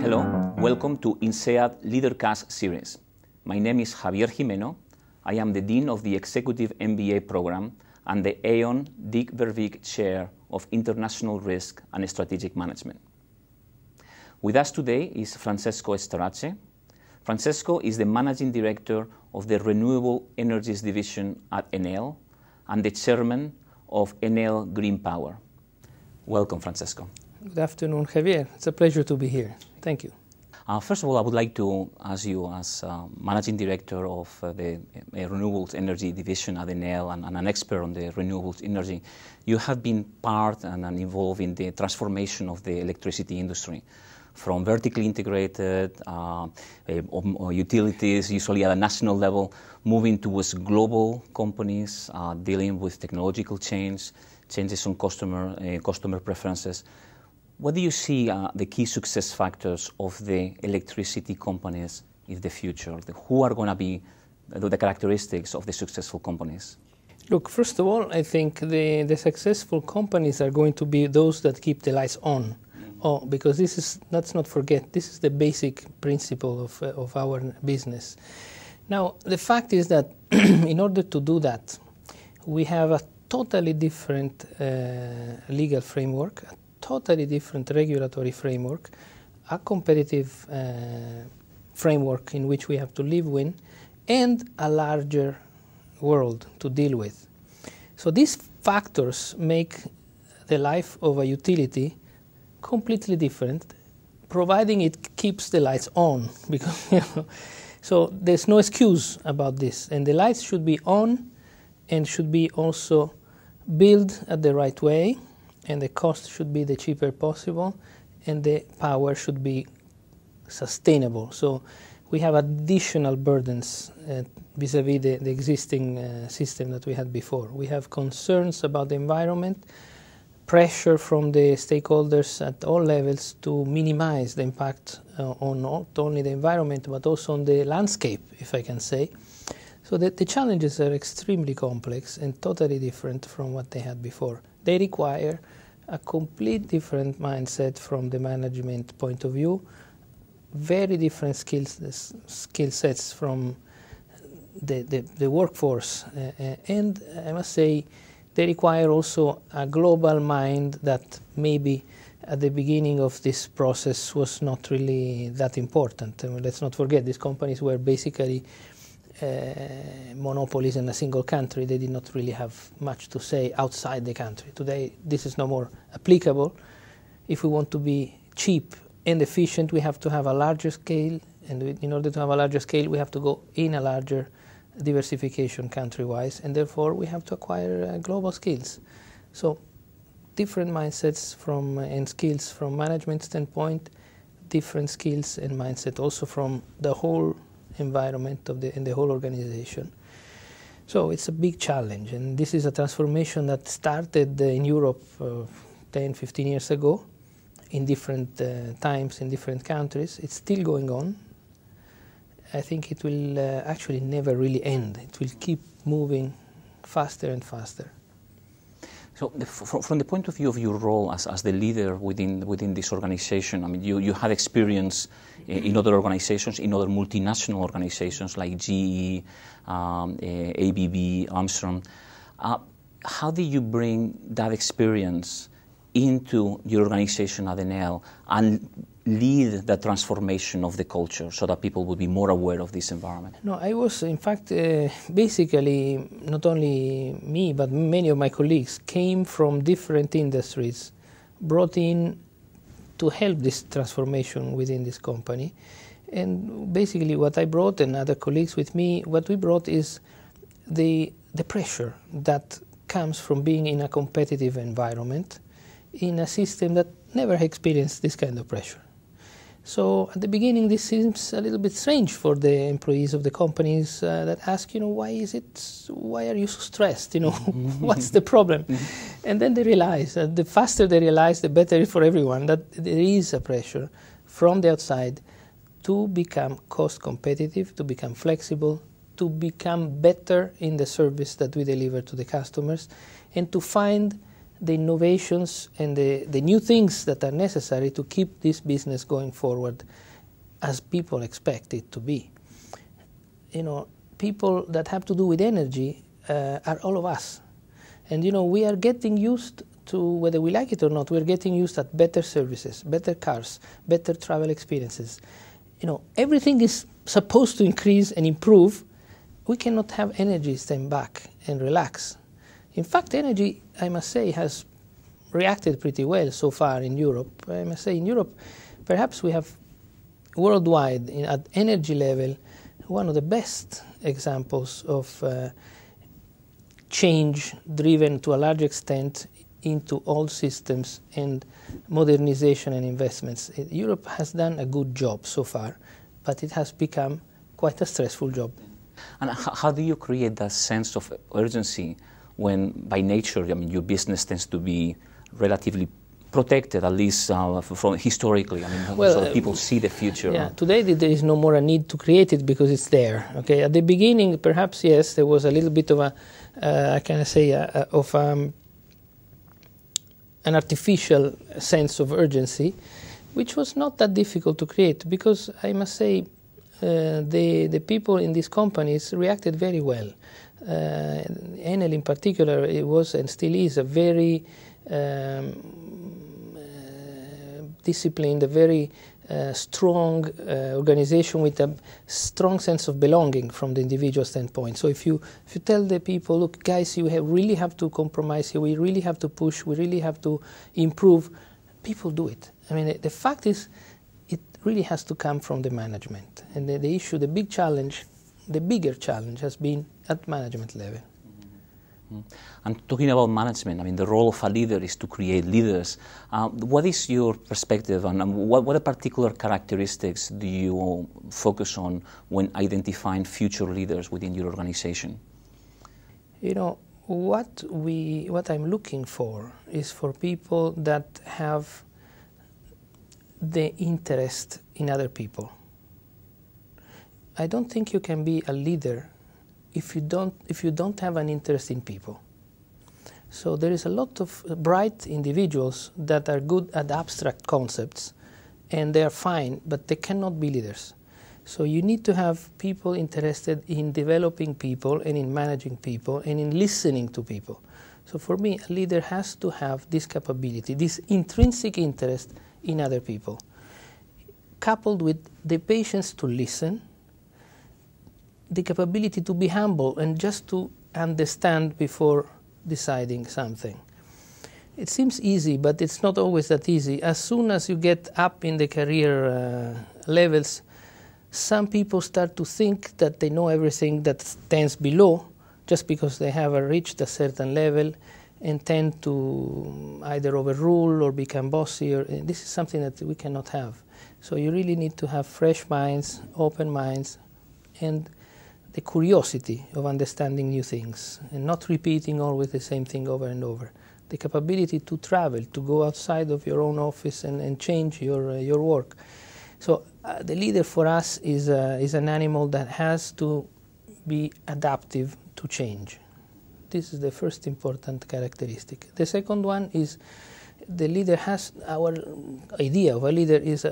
Hello, welcome to INSEAD LeaderCast series. My name is Javier Jimeno. I am the Dean of the Executive MBA program and the Aon Dick Verbeek Chair of International Risk and Strategic Management. With us today is Francesco Starace. Francesco is the Managing Director of the Renewable Energies Division at Enel and the Chairman of Enel Green Power. Welcome, Francesco. Good afternoon, Javier. It's a pleasure to be here. Thank you. First of all, I would like to ask you, as Managing Director of the Renewables Energy Division at Enel and an expert on the renewables energy, you have been part and involved in the transformation of the electricity industry from vertically integrated utilities, usually at a national level, moving towards global companies dealing with technological change, changes on customer preferences. What do you see the key success factors of the electricity companies in the future? Who are going to be the characteristics of the successful companies? Look, first of all, I think the successful companies are going to be those that keep the lights on. Oh, because this is, let's not forget, this is the basic principle of our business. Now, the fact is that in order to do that, we have a totally different legal framework, a totally different regulatory framework, a competitive framework in which we have to live with, and a larger world to deal with. So these factors make the life of a utility completely different, providing it keeps the lights on, because so there's no excuse about this, and the lights should be on and should be also built at the right way, and the cost should be the cheaper possible, and the power should be sustainable. So we have additional burdens vis-a-vis the existing system that we had before. We have concerns about the environment, pressure from the stakeholders at all levels to minimize the impact on not only the environment but also on the landscape, if I can say. So the challenges are extremely complex and totally different from what they had before. They require a complete different mindset from the management point of view, very different skill sets from the workforce, and I must say they require also a global mind that maybe at the beginning of this process was not really that important. I mean, let's not forget, these companies were basically monopolies in a single country. They did not really have much to say outside the country. Today, this is no more applicable. If we want to be cheap and efficient, we have to have a larger scale, and in order to have a larger scale, we have to go in a larger diversification country-wise, and therefore we have to acquire global skills. So different mindsets and skills from management standpoint, different skills and mindset also from the whole environment in the whole organization. So it's a big challenge, and this is a transformation that started in Europe 10, 15 years ago in different times in different countries. It's still going on. I think it will actually never really end. It will keep moving faster and faster. So from the point of view of your role as the leader within this organization, I mean, you had experience in other organizations, in other multinational organizations like GE, ABB, Armstrong. How did you bring that experience into your organization at Enel and lead the transformation of the culture so that people would be more aware of this environment? No, I was, in fact, basically, not only me, but many of my colleagues came from different industries, brought in to help this transformation within this company. And basically what I brought, and other colleagues with me, what we brought is the pressure that comes from being in a competitive environment, in a system that never experienced this kind of pressure. So at the beginning, this seems a little bit strange for the employees of the companies that ask, why are you so stressed? What's the problem? And then they realize that the faster they realize, the better for everyone, that there is a pressure from the outside to become cost competitive, to become flexible, to become better in the service that we deliver to the customers and to find the innovations and the new things that are necessary to keep this business going forward as people expect it to be. You know, people that have to do with energy are all of us. And you know, we are getting used to, whether we like it or not, we're getting used at better services, better cars, better travel experiences. You know, everything is supposed to increase and improve. We cannot have energy stand back and relax. In fact, energy, I must say, has reacted pretty well so far in Europe. I must say, in Europe, perhaps we have worldwide, at energy level, one of the best examples of change driven to a large extent into old systems and modernization and investments. Europe has done a good job so far, but it has become quite a stressful job. And how do you create that sense of urgency when, by nature, I mean, your business tends to be relatively protected, at least from historically? I mean, well, so that people see the future. Yeah, today there is no more a need to create it because it's there. Okay, at the beginning, perhaps yes, there was a little bit of a, an artificial sense of urgency, which was not that difficult to create because I must say the people in these companies reacted very well. Enel in particular, it was and still is a very disciplined, a very strong organization with a strong sense of belonging from the individual standpoint. So if you tell the people, look, guys, you really have to compromise here, we really have to push, we really have to improve, people do it. I mean, the fact is, it really has to come from the management. And the issue, the big challenge, the bigger challenge has been at management level. And talking about management, I mean, the role of a leader is to create leaders. What is your perspective on what particular characteristics do you focus on when identifying future leaders within your organization? You know, what I'm looking for is for people that have the interest in other people. I don't think you can be a leader if you don't have an interest in people. So there is a lot of bright individuals that are good at abstract concepts and they are fine, but they cannot be leaders. So you need to have people interested in developing people and in managing people and in listening to people. So for me, a leader has to have this capability, this intrinsic interest in other people, coupled with the patience to listen, the capability to be humble and just to understand before deciding something. It seems easy, but it's not always that easy. As soon as you get up in the career levels, some people start to think that they know everything that stands below just because they have reached a certain level and tend to either overrule or become bossy. This is something that we cannot have. So you really need to have fresh minds, open minds, and the curiosity of understanding new things and not repeating always the same thing over and over. The capability to travel, to go outside of your own office and change your work. So the leader for us is an animal that has to be adaptive to change. This is the first important characteristic. The second one is the leader has, our idea of a leader is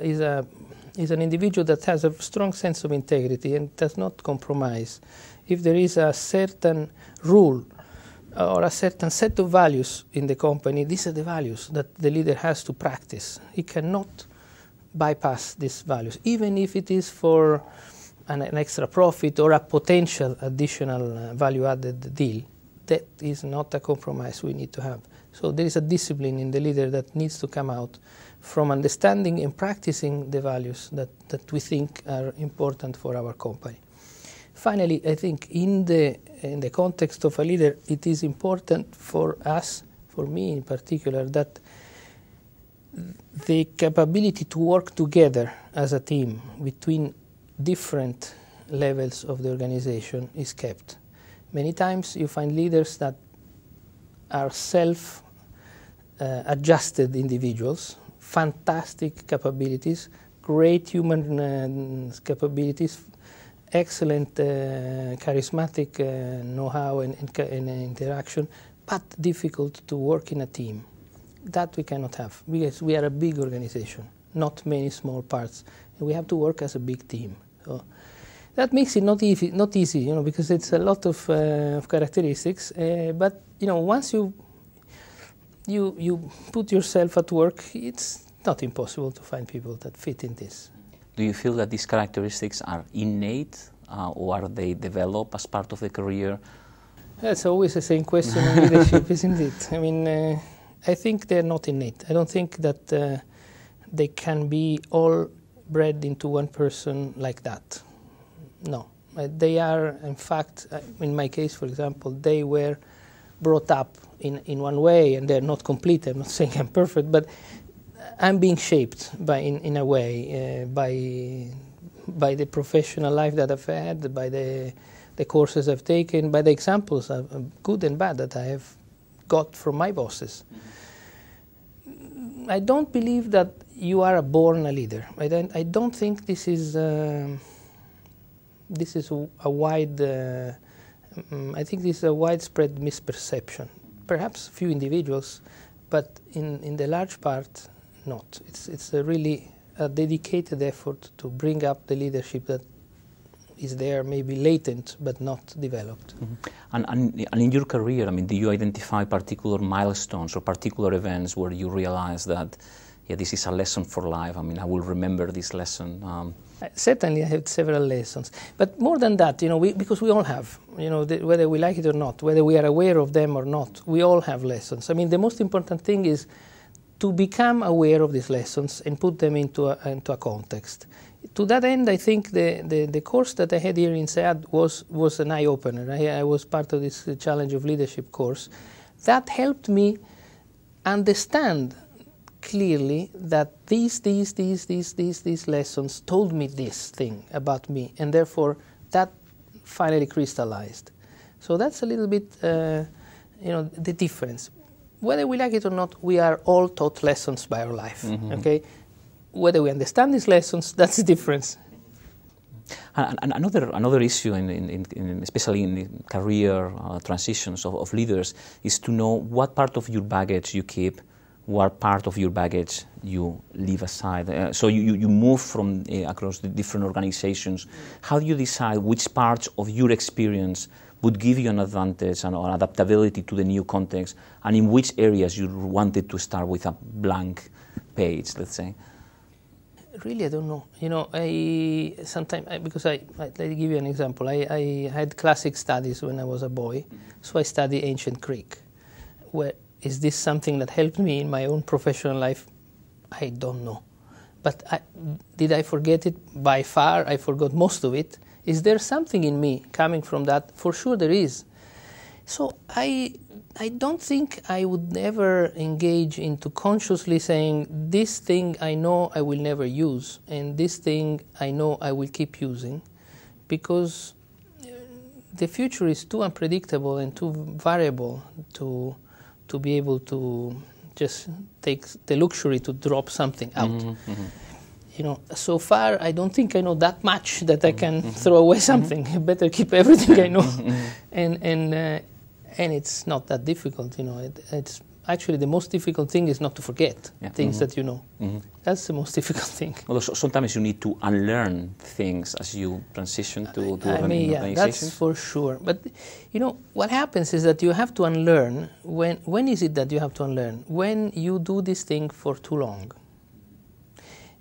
an individual that has a strong sense of integrity and does not compromise. If there is a certain rule or a certain set of values in the company, these are the values that the leader has to practice. He cannot bypass these values, even if it is for an extra profit or a potential additional value-added deal. That is not a compromise we need to have. So there is a discipline in the leader that needs to come out from understanding and practicing the values that we think are important for our company. Finally, I think in the context of a leader, it is important for us, for me in particular, that the capability to work together as a team between different levels of the organization is kept. Many times you find leaders that are self-adjusted individuals, fantastic capabilities, great human capabilities, excellent charismatic know-how and interaction, but difficult to work in a team. That we cannot have, because we are a big organization, not many small parts. And we have to work as a big team. So that makes it not easy, you know, because it's a lot of characteristics. But you know, once you put yourself at work, it's not impossible to find people that fit in this. Do you feel that these characteristics are innate, or are they developed as part of the career? That's always the same question in leadership, isn't it? I mean, I think they're not innate. I don't think that they can be all bred into one person like that. No. They are, in fact, in my case, for example, they were brought up in one way, and they're not complete. I'm not saying I'm perfect, but I'm being shaped in a way by the professional life that I've had, by the courses I've taken, by the examples, good and bad, that I have got from my bosses. I don't believe that you are born a leader. I don't think this is a wide. I think this is a widespread misperception. Perhaps few individuals, but in the large part, not. It's really a dedicated effort to bring up the leadership that is there, maybe latent, but not developed. Mm-hmm. And in your career, I mean, do you identify particular milestones or particular events where you realize that, yeah, this is a lesson for life? I mean, I will remember this lesson. Certainly, I had several lessons. But more than that, you know, because we all have, you know, whether we like it or not, whether we are aware of them or not, we all have lessons. I mean, the most important thing is to become aware of these lessons and put them into a context. To that end, I think the course that I had here in INSEAD was an eye-opener. I was part of this Challenge of Leadership course. That helped me understand clearly that these lessons told me this thing about me, and therefore that finally crystallized. So that's a little bit, you know, the difference. Whether we like it or not, we are all taught lessons by our life. Mm-hmm. Okay. Whether we understand these lessons, that's the difference. And another issue, especially in the career transitions of leaders, is to know what part of your baggage you keep, what part of your baggage you leave aside. So you move from across the different organizations. How do you decide which parts of your experience would give you an advantage or adaptability to the new context, and in which areas you wanted to start with a blank page, let's say? Really, I don't know. You know, because let me give you an example. I had classic studies when I was a boy, so I studied ancient Greek. Is this something that helped me in my own professional life? I don't know. But did I forget it? By far, I forgot most of it. Is there something in me coming from that? For sure there is. So I don't think I would ever engage into consciously saying, this thing I know I will never use, and this thing I know I will keep using, because the future is too unpredictable and too variable to be able to just take the luxury to drop something out. Mm-hmm, mm-hmm. You know, so far I don't think I know that much that I can throw away something. I better keep everything I know. And it's not that difficult, you know. It's actually the most difficult thing is not to forget things that you know. Mm-hmm. That's the most difficult thing. Well, sometimes you need to unlearn things as you transition to organization. That's for sure. But you know what happens is that you have to unlearn. When is it that you have to unlearn? When you do this thing for too long.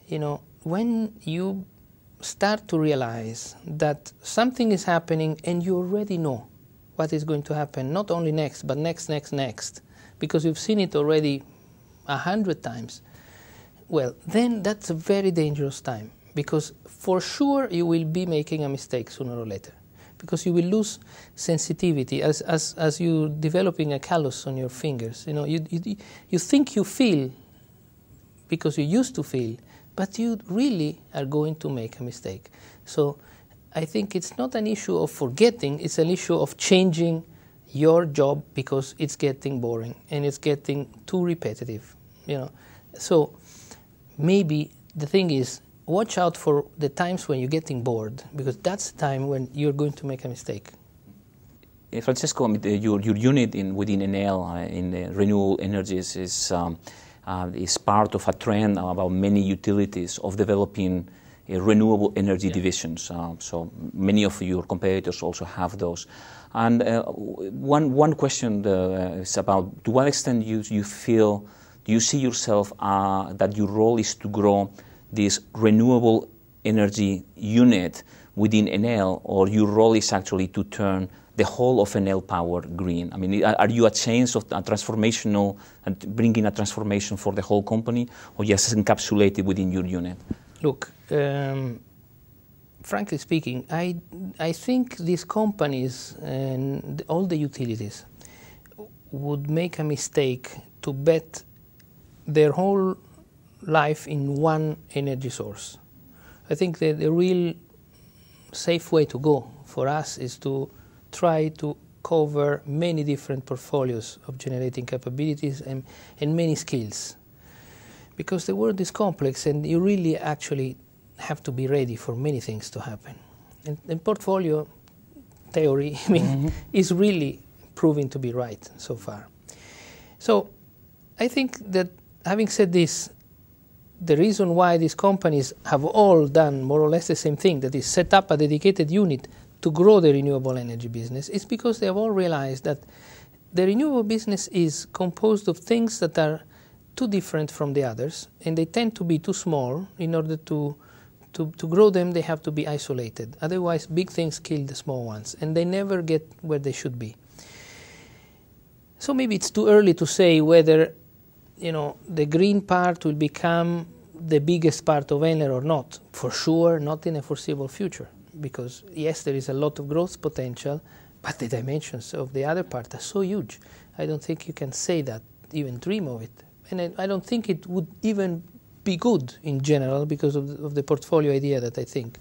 You know, when you start to realize that something is happening and you already know what is going to happen, not only next, but next, because you've seen it already 100 times, well, then that's a very dangerous time, because for sure you will be making a mistake sooner or later, because you will lose sensitivity as you developing a callus on your fingers. You know, you think you feel because you used to feel, but you really are going to make a mistake. So I think it's not an issue of forgetting, it's an issue of changing your job because it's getting boring and it's getting too repetitive, you know. So maybe the thing is, watch out for the times when you're getting bored, because that's the time when you're going to make a mistake. Francesco, your unit within Enel in renewable energies is part of a trend about many utilities of developing renewable energy divisions. So many of your competitors also have those. And one question is about, to what extent do you see yourself that your role is to grow this renewable energy unit within Enel, or your role is actually to turn the whole of Enel Power green? I mean, are you a change of a transformational, bringing a transformation for the whole company, or just encapsulated within your unit? Look, frankly speaking, I think these companies and all the utilities would make a mistake to bet their whole life in one energy source. I think that the real safe way to go for us is to try to cover many different portfolios of generating capabilities and many skills. Because the world is complex and you really actually have to be ready for many things to happen. And portfolio theory, I mean, is really proving to be right so far. So I think that, having said this, the reason why these companies have all done more or less the same thing, that is set up a dedicated unit to grow the renewable energy business, is because they have all realized that the renewable business is composed of things that are too different from the others, and they tend to be too small. In order to grow them, they have to be isolated. Otherwise, big things kill the small ones, and they never get where they should be. So maybe it's too early to say whether, you know, the green part will become the biggest part of Enel or not. For sure, not in a foreseeable future, because yes, there is a lot of growth potential, but the dimensions of the other part are so huge. I don't think you can say that, even dream of it. And I don't think it would even be good in general because of the portfolio idea that I think.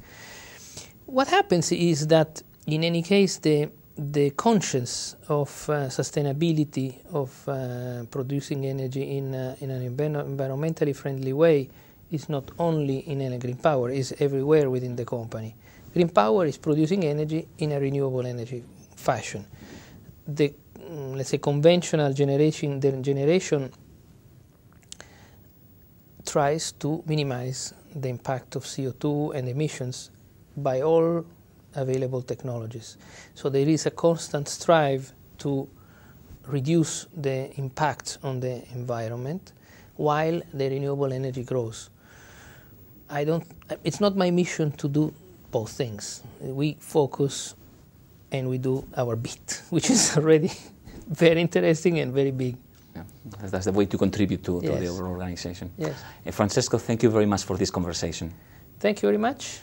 What happens is that, in any case, the conscience of sustainability of producing energy in an environmentally friendly way is not only in Enel Green Power, is everywhere within the company. Green Power is producing energy in a renewable energy fashion. The, let's say, conventional generation tries to minimize the impact of CO2 and emissions by all available technologies. So there is a constant strive to reduce the impact on the environment while the renewable energy grows. It's not my mission to do both things. We focus and we do our bit, which is already very interesting and very big. Yeah, that's the way to contribute to the overall organization. Yes. Francesco, thank you very much for this conversation. Thank you very much.